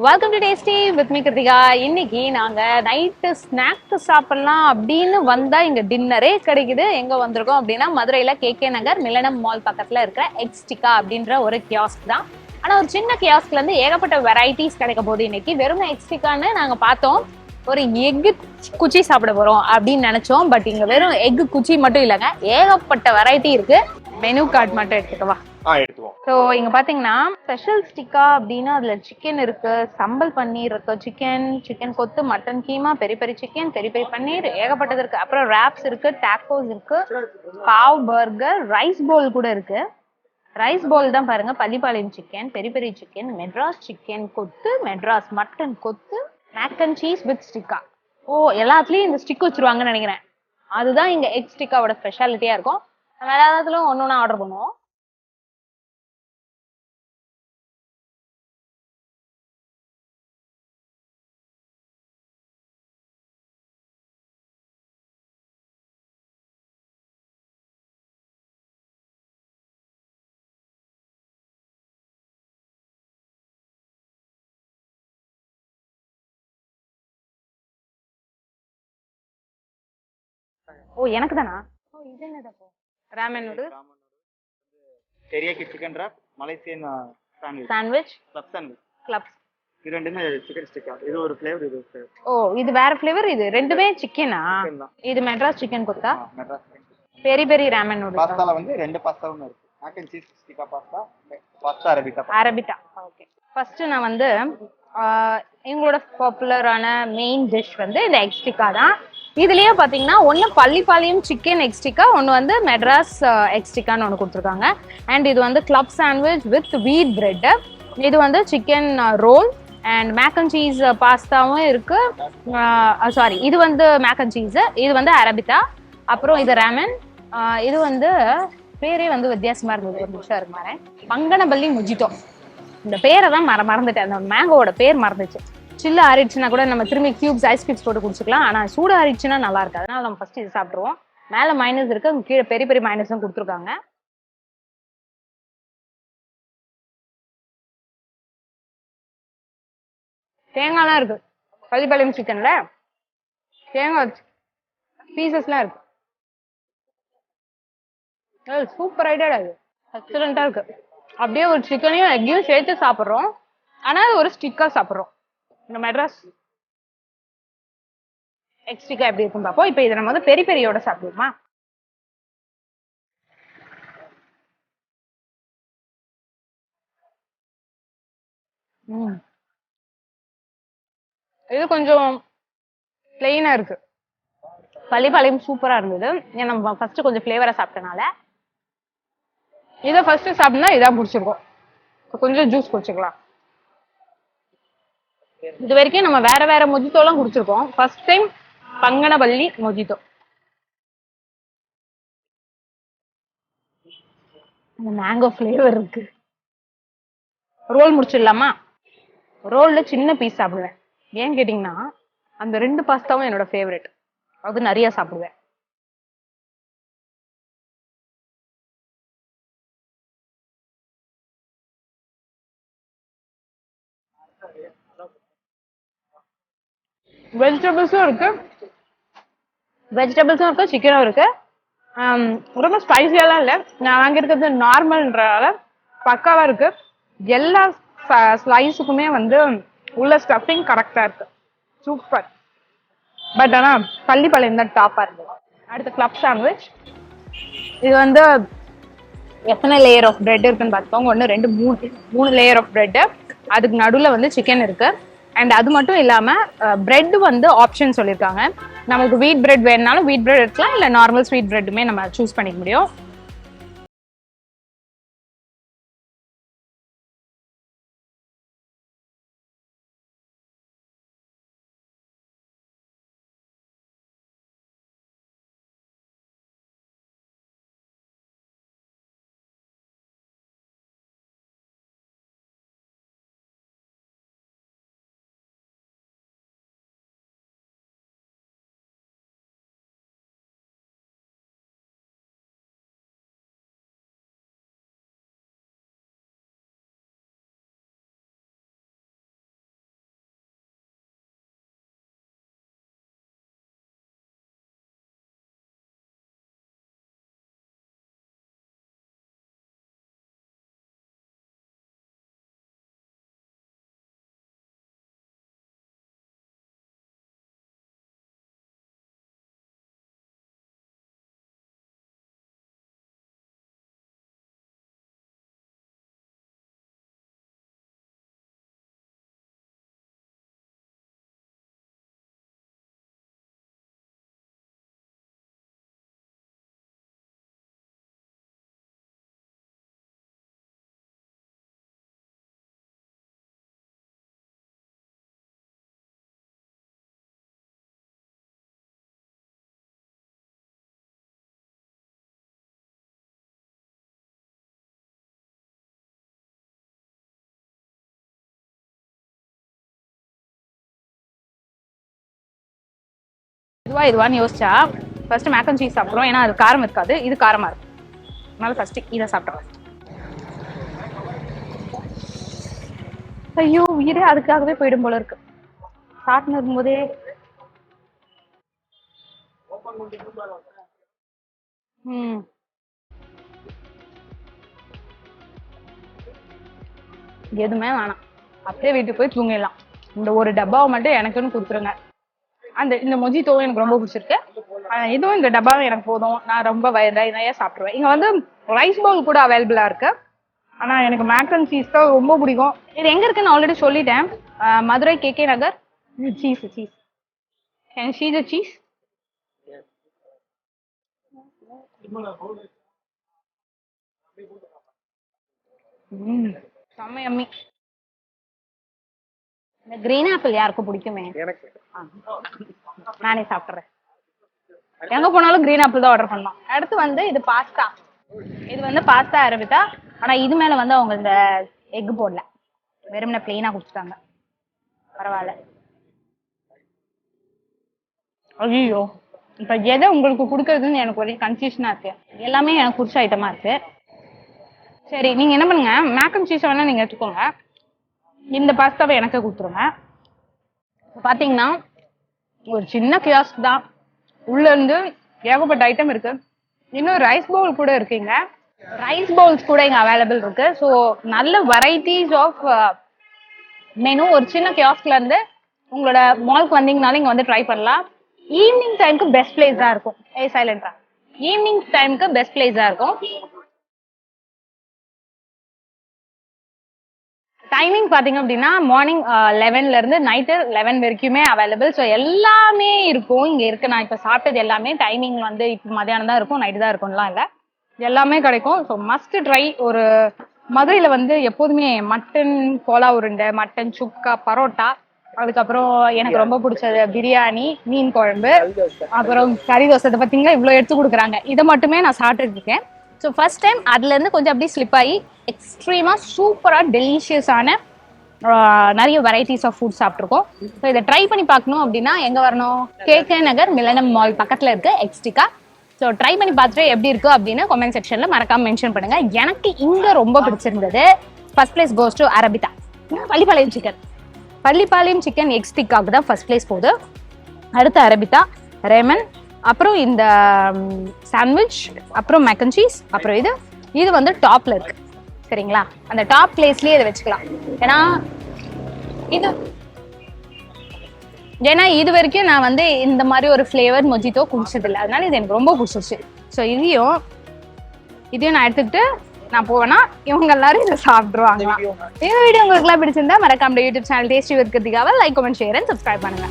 Welcome to tasty with me Krithika. இன்னைக்கு நாங்க night snacks சாப்பிடலாம் அப்படின்னு வந்தா இங்க டின்னரே கிடைக்குது. எங்க வந்திருக்கோம் அப்படின்னா மதுரையில KK நகர் மிலனம் மால் பக்கத்துல இருக்கிற எக்ஸ்டிகா அப்படின்ற ஒரு கியாஸ்க் தான். ஆனா ஒரு சின்ன கியாஸ்க்ல இருந்து ஏகப்பட்ட வெரைட்டிஸ் கிடைக்க போகுது. இன்னைக்கு வெறும் எக்ஸ்டிகான்னு நாங்க பார்த்தோம். ஒரு எக் குச்சி சாப்பிட போறோம் அப்படின்னு நினைச்சோம். பட் இங்க வெறும் எக் குச்சி மட்டும் இல்லைங்க, ஏகப்பட்ட வெரைட்டி இருக்கு. மெனு கார்டு மட்டும் எடுத்துக்கவா? ஸோ இங்க பாத்தீங்கன்னா ஸ்பெஷல் ஸ்டிக்கா அப்படின்னா அதுல சிக்கன் இருக்கு, சம்பல் பன்னீர் இருக்கு, சிக்கன் கொத்து, மட்டன் கீமா, பெரி பெரி சிக்கன், பெரி பெரி பன்னீர், ஏகப்பட்டது இருக்கு. அப்புறம் ராப்ஸ் இருக்கு, டாக்கோஸ் இருக்கு, பாவ் பர்கர், ரைஸ் போல் கூட இருக்கு. ரைஸ் போல் தான் பாருங்க, Pallipalayam chicken, peri peri chicken, Madras chicken கொத்து, மெட்ராஸ் மட்டன் கொத்து, மேக் அண்ட் சீஸ் வித் ஸ்டிக்கா. ஓ, எல்லாத்துலயும் இந்த ஸ்டிக் வச்சிருவாங்கன்னு நினைக்கிறேன். அதுதான் இங்க எக் ஸ்டிக்காவோட ஸ்பெஷாலிட்டியா இருக்கும். நம்ம எல்லாத்துலயும் ஒன்னொன்னா ஆர்டர் பண்ணுவோம். ஓ, எனக்கு தானா? ஓ, இது என்னது அப்போ? Ramen noodles, teriyaki chicken wrap, Malaysian sandwich, sandwich, club sandwich. Clubs. இது ரெண்டுமே சிக்கன் ஸ்டிக்கா. இது ஒரு ஃப்ளேவர், இது ஒரு ஃப்ளேவர். ஓ, இது வேற ஃப்ளேவர். இது ரெண்டுமே சிக்கனா? சிக்கன் தான். இது மெட்ராஸ் சிக்கன் கொத்தா, Madras chicken. Peri peri ramen noodles. பாஸ்தால வந்து ரெண்டு பாஸ்தாவும் இருக்கு. மேக் அண்ட் சீஸ் ஸ்டிக்கா pasta, pasta arabica. Arrabbiata. Okay. First நான் வந்து எங்களோட பாப்புலரான மெயின் டிஷ் வந்து இந்த எக் ஸ்டிக்கா தான். இதுலயே பாத்தீங்கன்னா ஒன்னு பள்ளிப்பாளையம் சிக்கன் எக் ஸ்டிக்கா, ஒன்னு வந்து மெட்ராஸ் எக் ஸ்டிக்கான்னு ஒன்று கொடுத்துருக்காங்க. அண்ட் இது வந்து club sandwich with wheat bread. இது வந்து chicken roll and mac and cheese பாஸ்தாவும் இருக்கு. சாரி, இது வந்து மேக் அண்ட் சீஸ், இது வந்து அரபிட்டா. அப்புறம் இது ராமன். இது வந்து பேரே வந்து வித்தியாசமா இருந்தது, ஒரு நிமிஷம் இருக்கு மாறேன். பங்கனபள்ளி முஜிட்டோ. இந்த பேரை தான் மறந்துட்டேன், அந்த மேங்கோட பேர் மறந்துச்சு. சில்லு ஆறிடுச்சுன்னா கூட நம்ம திரும்பி கியூப்ஸ் ஐஸ் கியூப்ஸ் போட்டு குடிச்சுக்கலாம். ஆனா சூடு ஆறிடுச்சுன்னா நல்லா இருக்கு. அதனால நம்ம ஃபர்ஸ்ட் இது சாப்பிடுவோம். மேல மைனஸ் இருக்கு, கீழே பெரிய பெரிய மைனஸும் கொடுத்துருக்காங்க. தேங்காய்லாம் இருக்கு. பள்ளிப்பாளையம் சிக்கன்ல தேங்காய் பீசஸ்லாம் இருக்கு. Super idea. அது எக்ஸலண்டா இருக்கு. அப்படியே ஒரு சிக்கனையும் எக்கையும் சேர்த்து சாப்பிட்றோம். ஆனா அது ஒரு ஸ்டிக்கா சாப்பிட்றோம். இந்த மெட்ராஸ் எக் ஸ்டிக்கா எப்படி இருக்கும் பார்ப்போம். இப்போ இதை நம்ம வந்து பெரி பெரியோட சாப்பிடுவோமா? இது கொஞ்சம் பிளெயினா இருக்கு. பள்ளிப்பாளையம் சூப்பரா இருந்தது. ஏன்னா நம்ம ஃபர்ஸ்ட் கொஞ்சம் ஃபிளேவரா சாப்பிட்டனால இதை ஃபர்ஸ்ட் சாப்பிட்டா இதான் பிடிச்சிருக்கும். கொஞ்சம் ஜூஸ் குடிச்சுக்கலாம். இது வரைக்கும் நம்ம வேற வேற மொஜித்தோ எல்லாம் குடிச்சிருக்கோம். First time Banganapalli mojito. Mango flavour இருக்கு. ரோல் முடிச்சிடலாமா? ரோல்ல சின்ன பீஸ் சாப்பிடுவேன். ஏன் கேட்டீங்கன்னா அந்த ரெண்டு பாஸ்தாவும் என்னோட ஃபேவரட். அது நிறைய சாப்பிடுவேன். வெஜிடபிள்ஸும் இருக்கு, சிக்கனும் இருக்கு. ரொம்ப ஸ்பைசியாலாம் இல்லை. நான் வாங்கியிருக்கிறது நார்மல்ன்றதால பக்காவா இருக்கு. எல்லா ஸ்லைஸுக்குமே வந்து உள்ள ஸ்டஃபிங் கரெக்டா இருக்கு. சூப்பர். பட் ஆனா பள்ளிப்பாளையம் தான் டாப்பா இருக்கு. அடுத்து கிளப் சாண்ட்விச். இது வந்து எத்தனை லேயர் ஆஃப் பிரெட் இருக்குன்னு பார்த்துக்கோங்க. ஒன்று, ரெண்டு, மூணு லேயர் ஆஃப் பிரெட். அதுக்கு நடுவில் வந்து சிக்கன் இருக்கு. அண்ட் அது மட்டும் இல்லாம பிரெட் வந்து ஆப்ஷன் சொல்லியிருக்காங்க. நமக்கு வீட் பிரெட் வேணுனாலும் வீட் பிரெட் எடுக்கலாம், இல்லை நார்மல் ஸ்வீட் பிரெட்டுமே நம்ம சூஸ் பண்ணிக்க முடியும். இதுவான்னு யோசிச்சா ஃபர்ஸ்ட் மேக் அண்ட் சீஸ் சாப்பிட்றோம். ஏன்னா அது காரம் இருக்காது, இது காரமா இருக்கும். அதனால ஃபர்ஸ்ட் இதை சாப்பிட்றோம். ஐயோ உயிரே அதுக்காகவே போயிடும் போல இருக்கு. சாப்பிட்டு இருக்கும்போதே எதுவுமே வேணாம், அப்படியே வீட்டுக்கு போய் தூங்கிடலாம். இந்த ஒரு டப்பாவை மட்டும் எனக்குன்னு கொடுத்துருங்க. இந்த மொஜிட்டோவும் எனக்கு ரொம்ப பிடிச்சிருக்கு. இதுவும் இந்த டப்பாவும் எனக்கு போதும். நான் ரொம்ப நிறைய சாப்பிடுவேன். இங்க வந்து ரைஸ் பவுல் கூட அவைலபிளா இருக்கு. ஆனா எனக்கு மேக் அண்ட் சீஸ் தான் ரொம்ப பிடிக்கும். இது எங்க இருக்குன்னு ஆல்ரெடி சொல்லிட்டேன். Madurai KK Nagar. Cheese can you see the cheese? செம்ம யம்மி. இந்த கிரீன் ஆப்பிள் யாருக்கும் பிடிக்குமே, நானே சாப்பிட்றேன். எங்க போனாலும் கிரீன் ஆப்பிள் தான் ஆர்டர் பண்ணலாம். அடுத்து வந்து இது பாஸ்தா. இது வந்து பாஸ்தா அரபிட்டா. ஆனா இது மேல வந்து அவங்க இந்த எக் போடல, வெறும்ன பிளெயினா குடிச்சிட்டாங்க. பரவாயில்ல. ஐயோ இப்ப எதை உங்களுக்கு கொடுக்கறதுன்னு எனக்கு ஒரே கன்ஃபியூஷனா இருக்கு. எல்லாமே எனக்கு பிடிச்ச ஐட்டமா இருக்கு. சரி நீங்க என்ன பண்ணுங்க, மேக் அண்ட் சீஸ் வேணா நீங்க எடுத்துக்கோங்க, இந்த பாஸ்தாவை எனக்கு கொடுத்துருங்க. பாத்தீங்கன்னா ஒரு சின்ன கியாஸ்க் தான், உள்ள இருந்து ஏகப்பட்ட ஐட்டம் இருக்கு. இன்னும் ரைஸ் பவுல் கூட இருக்குங்க. ரைஸ் பவுல்ஸ் கூட இங்க அவைலபிள் இருக்கு. ஸோ நல்ல வெரைட்டிஸ் ஆஃப் மெனு ஒரு சின்ன கியாஸ்க்ல இருந்து உங்களோட மால்க்கு வந்தீங்கனாலும் இங்க வந்து ட்ரை பண்ணலாம். ஈவினிங் டைமுக்கு பெஸ்ட் பிளேஸா இருக்கும். சைலண்டா ஈவினிங் டைமுக்கு பெஸ்ட் பிளேஸா இருக்கும். டைமிங் பாத்தீங்க அப்படின்னா மார்னிங் 11ல இருந்து நைட்டு 11 வரைக்குமே அவைலபிள். ஸோ எல்லாமே இருக்கும் இங்க இருக்கு. நான் இப்ப சாப்பிட்டது எல்லாமே டைமிங் வந்து இப்ப மதியானம் தான் இருக்கும், நைட்டு தான் இருக்கும்லாம் இல்லை, எல்லாமே கிடைக்கும். So must try. ஒரு மதுரையில வந்து எப்போதுமே மட்டன் கோலா உருண்டை, மட்டன் சுக்கா, பரோட்டா, அதுக்கப்புறம் எனக்கு ரொம்ப பிடிச்சது பிரியாணி, மீன் குழம்பு, அப்புறம் கறி தோசை. இதை பார்த்தீங்கன்னா இவ்வளோ எடுத்து கொடுக்குறாங்க. இதை மட்டுமே நான் சாப்பிட்டுட்டு இருக்கேன். ஸோ ஃபர்ஸ்ட் டைம் அதுலேருந்து கொஞ்சம் அப்படியே ஸ்லிப் ஆகி எக்ஸ்ட்ரீமாக சூப்பராக டெலிஷியஸான நிறைய வெரைட்டிஸ் ஆஃப் ஃபுட் சாப்பிட்ருக்கோம். ஸோ இதை ட்ரை பண்ணி பார்க்கணும் அப்படின்னா எங்கே வரணும்? KK நகர் மிலனம் மால் பக்கத்தில் இருக்க எக்ஸ்டிகா. ஸோ ட்ரை பண்ணி பார்த்துட்டு எப்படி இருக்கு அப்படின்னு கமெண்ட் செக்ஷனில் மறக்காம மென்ஷன் பண்ணுங்க. எனக்கு இங்கே ரொம்ப பிடிச்சிருந்தது. First place goes to arrabbiata. Pallipalayam chicken எக்ஸ்டிக்காவுக்கு தான் ஃபர்ஸ்ட் பிளேஸ் போகுது. அடுத்து அரபிதா, ரேமன், அப்புறம் இந்த சாண்ட்விச், அப்புறம் மேக் அண்ட் சீஸ், அப்புறம் இது வந்து டாப்ல இருக்கு. சரிங்களா, அந்த டாப் பிளேஸ்லயே இதை வச்சுக்கலாம். ஏன்னா இது வரைக்கும் நான் வந்து இந்த மாதிரி ஒரு ஃபிளேவர் மொஜிட்டோ குடிச்சதில்லை, அதனால இது எனக்கு ரொம்ப பிடிச்சிருச்சு. ஸோ இதையும் நான் எடுத்துக்கிட்டு நான் போவேன்னா இவங்க எல்லாரும் இதை சாப்பிடுவாங்க. இந்த வீடியோ உங்களுக்கு எல்லாம் பிடிச்சிருந்தா மறக்காம யூடியூப் சேனல் டேஸ்டி வித் கிருத்திகாவை like, comment, share and subscribe பண்ணுங்க.